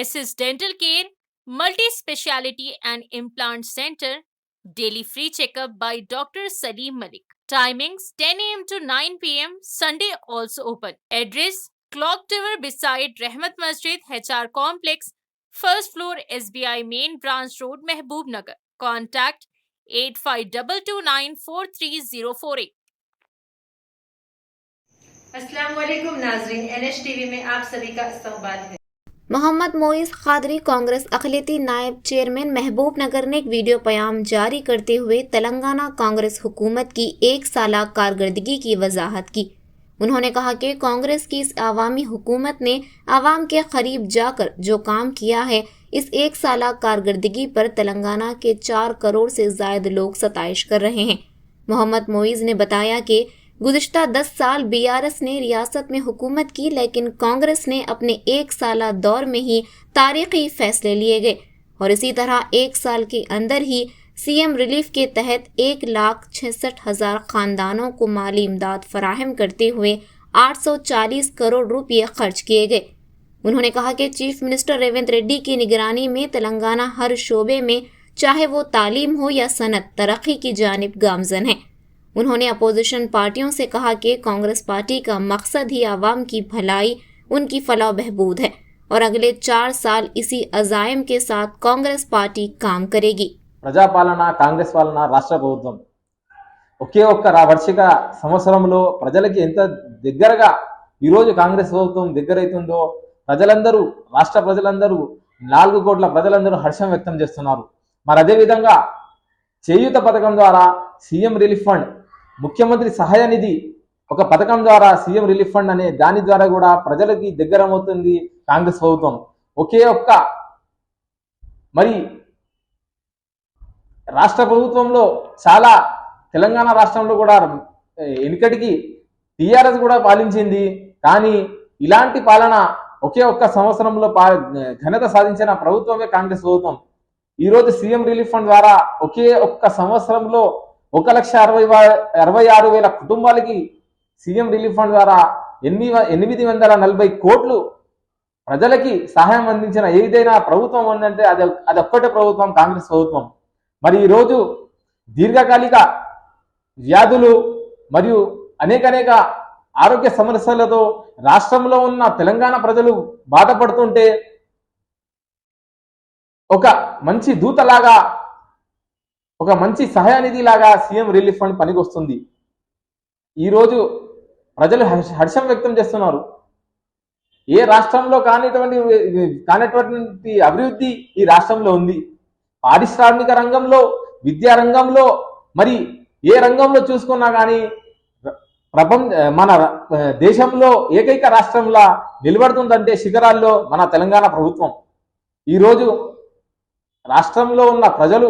SS Dental Care, Multi-Speciality and Implant Center, daily free checkup by Dr. Salim Malik. Timings 10 a.m. to 9 p.m. Sunday also open. Address Clock Tower beside Rahmat Masjid, HR Complex, first floor SBI Main Branch Road, Mehboob Nagar. Contact 8522943048. अस्सलाम वालेकुम नाज़रीन, NH TV में आप सभी का इस्तकबाल है। Mohammad moist Qadri Congress अक़लियती नायब चेयरमैन महबूब नगर ने एक वीडियो पयाम जारी करते हुए तेलंगाना कांग्रेस हुकूमत की एक साला कारकर्दगी की वजाहत की। उन्होंने कहा कि कांग्रेस की इस आवामी हुकूमत ने आवाम के करीब जाकर जो काम किया है, इस एक साला कारकर्दगी पर तेलंगाना के 4 करोड़ से ज़ायद लोग सताइश कर रहे हैं। मोहम्मद मोइस ने बताया कि गुज़िश्ता 10 साल BRS ने रियासत में हुकूमत की, लेकिन कांग्रेस ने अपने एक साला दौर में ही तारीखी फैसले लिए गए और इसी तरह एक साल के अंदर ही CM रिलीफ के तहत 1,66,000 ख़ानदानों को माली इमदाद फराहम करते हुए 840 करोड़ रुपये खर्च किए गए। उन्होंने कहा कि चीफ मिनिस्टर रेवंत रेड्डी की निगरानी में तेलंगाना हर शोबे में, चाहे वो तालीम हो या सनत, तरक्की की जानिब गामजन है। उन्होंने अपोजिशन पार्टियों से कहा कि कांग्रेस पार्टी का मकसद ही आवाम की भलाई, उनकी फलाह बहबूद है और अगले 4 साल इसी अज़ाइम के साथ कांग्रेस पार्टी काम करेगी। ప్రజాపాలన కాంగ్రెస్ పాలన రాష్ట్ర ప్రభుత్వం ఒకే ఒక్క వార్షిక సంవత్సరంలో ప్రజలకి ఎంత దగ్గరగా ఈరోజు కాంగ్రెస్ ప్రభుత్వం దగ్గరైతుందో ప్రజలందరూ, రాష్ట్ర ప్రజలందరూ, 4 కోట్ల ప్రజలందరూ హర్షం వ్యక్తం చేస్తున్నారు. మరి అదేవిధంగా చేయూత పథకం ద్వారా CM రిలీఫ్ ఫండ్, ముఖ్యమంత్రి సహాయ నిధి ఒక పథకం ద్వారా CM రిలీఫ్ ఫండ్ అనే దాని ద్వారా కూడా ప్రజలకి దగ్గరమవుతుంది కాంగ్రెస్ ప్రభుత్వం. ఒకే ఒక్క మరి రాష్ట్ర ప్రభుత్వంలో చాలా, తెలంగాణ రాష్ట్రంలో కూడా వెనుకటికి TRS కూడా పాలించింది, కానీ ఇలాంటి పాలన ఒకే ఒక్క సంవత్సరంలో ఘనత సాధించిన ప్రభుత్వమే కాంగ్రెస్ ప్రభుత్వం. ఈరోజు CM రిలీఫ్ ఫండ్ ద్వారా ఒకే ఒక్క సంవత్సరంలో 1,66,000 కుటుంబాలకి CM రిలీఫ్ ఫండ్ ద్వారా 840 కోట్లు ప్రజలకి సహాయం అందించిన ఏదైనా ప్రభుత్వం ఉందంటే అది ఒక్కటే ప్రభుత్వం, కాంగ్రెస్ ప్రభుత్వం. మరి ఈరోజు దీర్ఘకాలిక వ్యాధులు మరియు అనేక ఆరోగ్య సమస్యలతో రాష్ట్రంలో ఉన్న తెలంగాణ ప్రజలు బాధపడుతుంటే ఒక మంచి దూతలాగా, ఒక మంచి సహాయనిధి లాగా CM రిలీఫ్ ఫండ్ పనికొస్తుంది. ఈరోజు ప్రజలు హర్షం వ్యక్తం చేస్తున్నారు. ఏ రాష్ట్రంలో కానిటువంటి అభివృద్ధి ఈ రాష్ట్రంలో ఉంది. పారిశ్రామిక రంగంలో, విద్యా రంగంలో, మరి ఏ రంగంలో చూసుకున్నా కానీ మన దేశంలో ఏకైక రాష్ట్రంలా నిలబడుతుందంటే శిఖరాల్లో మన తెలంగాణ ప్రభుత్వం. ఈరోజు రాష్ట్రంలో ఉన్న ప్రజలు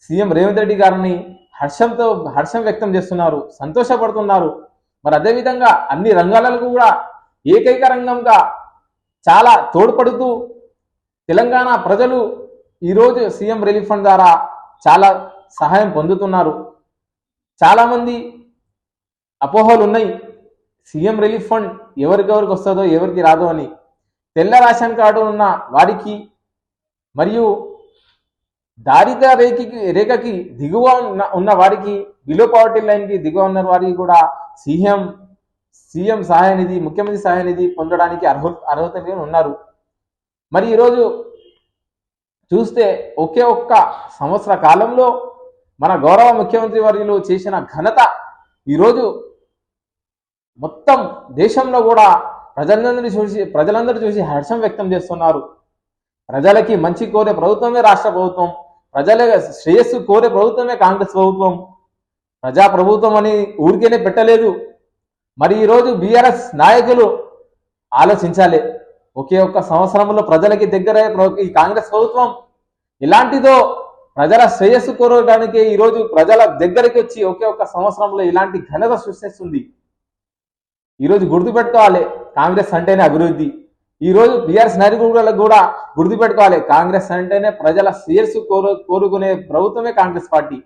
CM రేవంత్ రెడ్డి గారిని హర్షం వ్యక్తం చేస్తున్నారు, సంతోషపడుతున్నారు. మరి అదేవిధంగా అన్ని రంగాలకు కూడా ఏకైక రంగంగా చాలా తోడ్పడుతూ తెలంగాణ ప్రజలు ఈరోజు CM రిలీఫ్ ఫండ్ ద్వారా చాలా సహాయం పొందుతున్నారు. చాలామంది అపోహలు ఉన్నాయి, CM రిలీఫ్ ఫండ్ ఎవరికెవరికి వస్తుందో ఎవరికి రాదో అని. తెల్ల రేషన్ కార్డు ఉన్న వారికి మరియు దారిద్ర రేఖకి దిగువ ఉన్న వారికి, బిలో పవర్టీ లైన్కి దిగువ ఉన్న వారికి కూడా CM సహాయ నిధి, ముఖ్యమంత్రి సహాయ నిధి పొందడానికి అర్హత ఉన్నారు. మరి ఈరోజు చూస్తే ఒకే ఒక్క సంవత్సర కాలంలో మన గౌరవ ముఖ్యమంత్రి వర్యులు చేసిన ఘనత ఈరోజు మొత్తం దేశంలో కూడా ప్రజలందరూ చూసి హర్షం వ్యక్తం చేస్తున్నారు. ప్రజలకి మంచి కోరే ప్రభుత్వమే రాష్ట్ర ప్రభుత్వం, ప్రజల శ్రేయస్సు కోరే ప్రభుత్వమే కాంగ్రెస్ ప్రభుత్వం. ప్రజా ప్రభుత్వం అని ఊరికేనే పెట్టలేదు. మరి ఈరోజు BRS నాయకులు ఆలోచించాలి. ఒకే ఒక్క సంవత్సరంలో ప్రజలకి దగ్గర ఈ కాంగ్రెస్ ప్రభుత్వం ఇలాంటిదో ప్రజల శ్రేయస్సు కోరడానికి ఈరోజు ప్రజల దగ్గరికి వచ్చి ఒకే ఒక్క సంవత్సరంలో ఇలాంటి ఘనత సృష్టిస్తుంది. ఈరోజు గుర్తుపెట్టుకోవాలి, కాంగ్రెస్ అంటేనే అభివృద్ధి. ఈరోజు BRS నాయకులకు కూడా గుర్తుపెట్టుకోవాలి, కాంగ్రెస్ అంటేనే ప్రజల శ్రేయస్సు కోరుకునే ప్రభుత్వమే కాంగ్రెస్ పార్టీ.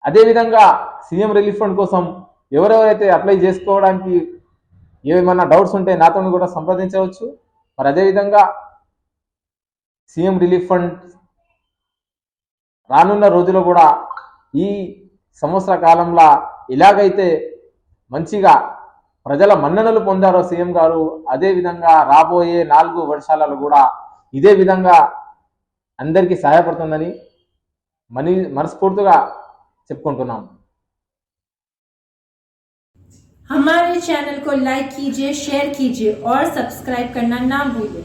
అదేవిధంగా CM రిలీఫ్ ఫండ్ కోసం ఎవరెవరైతే అప్లై చేసుకోవడానికి ఏమైనా డౌట్స్ ఉంటే నాతో కూడా సంప్రదించవచ్చు. మరి అదేవిధంగా సీఎం రిలీఫ్ ఫండ్ రానున్న రోజుల్లో కూడా ఈ సంవత్సర కాలంలో ఎలాగైతే మంచిగా ప్రజల మన్ననలు పొందారో సీఎం గారు, అదేవిధంగా రాబోయే 4 వర్షాలలో కూడా ఇదే విధంగా అందరికీ సహాయపడుతుందని మనస్ఫూర్తిగా చెప్పుకుంటున్నాం. हमारे चैनल को लाइक कीजिए, शेयर कीजिए और सब्सक्राइब करना ना भूलिए.